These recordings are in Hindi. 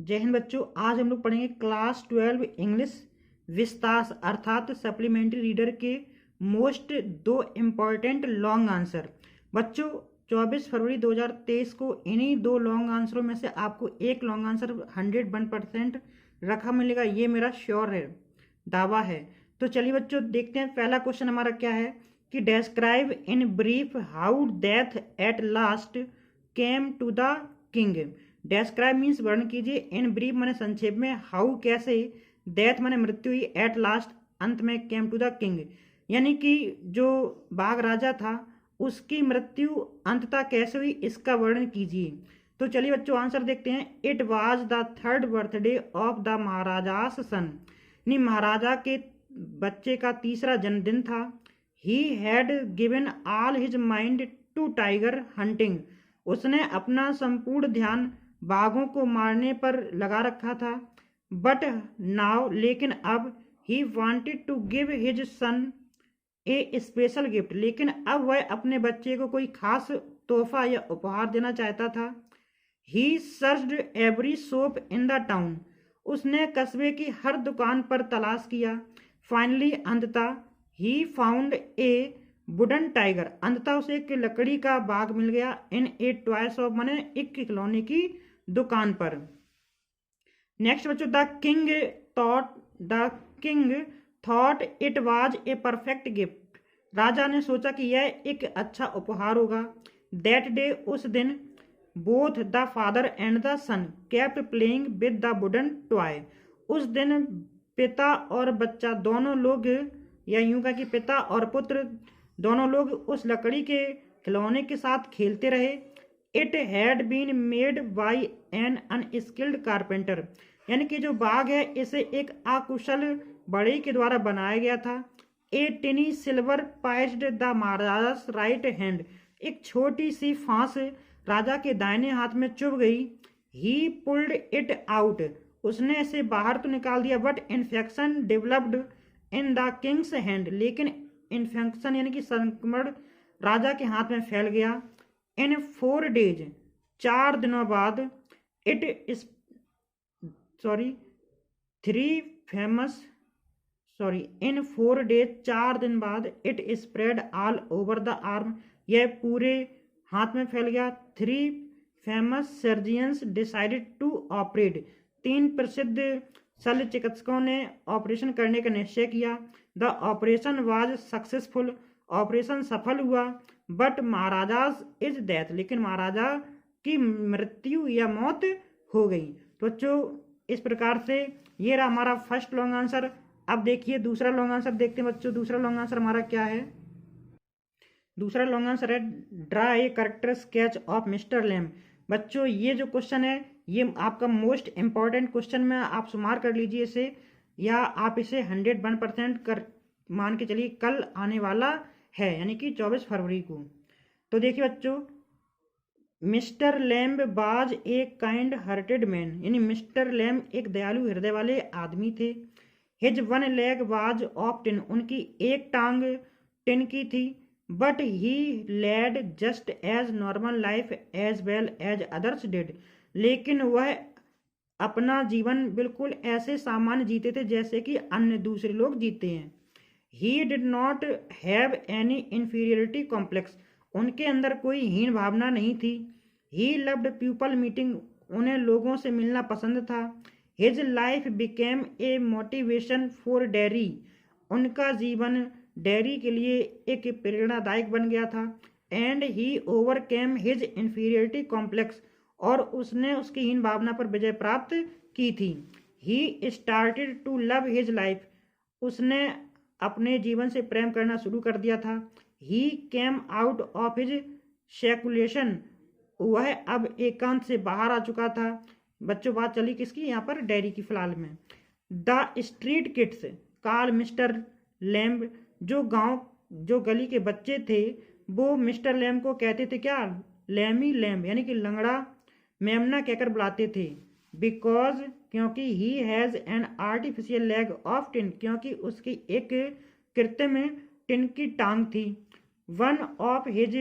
जय हिंद बच्चों। आज हम लोग पढ़ेंगे क्लास 12 इंग्लिश विस्तार अर्थात सप्लीमेंट्री रीडर के मोस्ट 2 इम्पॉर्टेंट लॉन्ग आंसर। बच्चों 24 फरवरी 2023 को इन्हीं 2 लॉन्ग आंसरों में से आपको एक लॉन्ग आंसर 101% रखा मिलेगा, ये मेरा श्योर है, दावा है। तो चलिए बच्चों देखते हैं पहला क्वेश्चन हमारा क्या है कि describe in brief how death at last came to the king. Describe means वर्णन कीजिए, इन ब्रीफ माने संक्षेप में, हाउ कैसे, डेथ माने मृत्यु हुई, एट लास्ट अंत में, केम टू द किंग यानी कि जो बाघ राजा था उसकी मृत्यु अंततः कैसे हुई इसका वर्णन कीजिए। तो चलिए बच्चों आंसर देखते हैं। It was the 3rd birthday of the maharaja's son, यानी महाराजा के बच्चे का 3रा जन्मदिन था। He had given all his mind to tiger hunting, उसने अपना संपूर्ण ध्यान बाघों को मारने पर लगा रखा था। बट नाउ लेकिन अब, he wanted to give his son a special gift, लेकिन अब वह अपने बच्चे को कोई खास तोहफा या उपहार देना चाहता था। He searched every shop in the town, उसने कस्बे की हर दुकान पर तलाश किया। फाइनली अंततः, he found a wooden tiger, अंततः उसे एक लकड़ी का बाग मिल गया। इन ए टॉय शॉप माने एक खिलौने की दुकान पर। नेक्स्ट बच्चों, the king thought it was a perfect gift, राजा ने सोचा कि यह एक अच्छा उपहार होगा। दैट डे, उस दिन, both the father and the son kept playing with the wooden toy, उस दिन पिता और बच्चा दोनों लोग, या यूं कहा कि पिता और पुत्र दोनों लोग उस लकड़ी के खिलौने के साथ खेलते रहे। It had been made by an unskilled carpenter, यानी कि जो बाग है इसे एक अकुशल बढ़ई के द्वारा बनाया गया था। A tiny silver pierced the maharaja's right hand, एक छोटी सी फांस राजा के दाहिने हाथ में चुभ गई। ही पुल्ड इट आउट, उसने इसे बाहर तो निकाल दिया। But infection developed in the Kings hand, लेकिन इन्फेक्शन यानी कि संक्रमण राजा के हाथ में फैल गया। इन 4 डेज, 4 दिनों बाद, इट इस इन 4 डेज, 4 दिन बाद, it spread all over the arm, यह पूरे हाथ में फैल गया। 3 फेमस सर्जियंस डिसाइडेड टू ऑपरेट, 3 प्रसिद्ध शल्य चिकित्सकों ने ऑपरेशन करने का निश्चय किया। The operation was successful, operation सफल हुआ। बट महाराजाज इज डेथ, लेकिन महाराजा की मृत्यु या मौत हो गई। तो बच्चों इस प्रकार से ये रहा हमारा फर्स्ट लॉन्ग आंसर। अब देखिए दूसरा लॉन्ग आंसर देखते हैं बच्चों। दूसरा लॉन्ग आंसर हमारा क्या है? दूसरा लॉन्ग आंसर है draw a character sketch of mister Lamb. बच्चों ये जो क्वेश्चन है ये आपका मोस्ट इंपॉर्टेंट क्वेश्चन में, आप शुमार कर लीजिए इसे, या आप इसे 101% कर मान के चलिए, कल आने वाला है यानी कि 24 फरवरी को। तो देखिए बच्चों, मिस्टर लैम्ब बाज एक काइंड हार्टेड मैन, यानी मिस्टर लैम्ब एक दयालु हृदय वाले आदमी थे। His 1 leg was of tin, उनकी एक टांग टिन की थी। But he led just as normal life as well as others did, लेकिन वह अपना जीवन बिल्कुल ऐसे सामान्य जीते थे जैसे कि अन्य दूसरे लोग जीते हैं। He did not have any inferiority complex, उनके अंदर कोई हीन भावना नहीं थी। ही लव्ड पीपल मीटिंग, उन्हें लोगों से मिलना पसंद था। His life became a motivation for dairy, उनका जीवन डेयरी के लिए एक प्रेरणादायक बन गया था। And he overcame his inferiority complex, और उसने उसकी हीन भावना पर विजय प्राप्त की थी। He started to love his life, उसने अपने जीवन से प्रेम करना शुरू कर दिया था। ही केम आउट ऑफ हिज सेकुलेशन, वह अब एकांत से बाहर आ चुका था। बच्चों बात चली किसकी यहाँ पर? डेयरी की फिलहाल में। The street kids call mister lamb, जो गली के बच्चे थे वो मिस्टर लैम्ब को कहते थे क्या? लैमी लैम्ब, यानी कि लंगड़ा मेमना कहकर बुलाते थे। बिकॉज, क्योंकि he has an artificial leg of tin, क्योंकि उसकी एक कृत्रिम टिन की टांग थी। 1 of his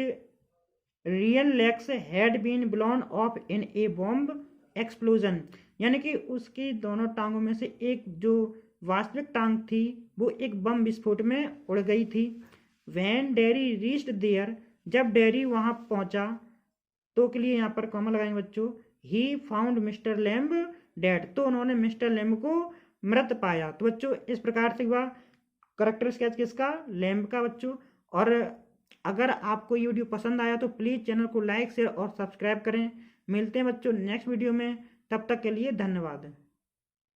real legs had been blown off in a bomb explosion, यानी कि उसकी दोनों टांगों में से एक जो वास्तविक टांग थी वो एक बम विस्फोट में उड़ गई थी। वैन डेरी रीच्ड देयर, जब डेरी वहां पहुंचा, तो के लिए यहाँ पर कॉमा लगाएंगे बच्चों, he found mister lamb dead, तो उन्होंने मिस्टर लैम्ब को मृत पाया। तो बच्चों इस प्रकार से हुआ करेक्टर स्केच किसका, लैम्ब का बच्चों। और अगर आपको ये वीडियो पसंद आया तो प्लीज़ चैनल को लाइक शेयर और सब्सक्राइब करें। मिलते हैं बच्चों नेक्स्ट वीडियो में, तब तक के लिए धन्यवाद।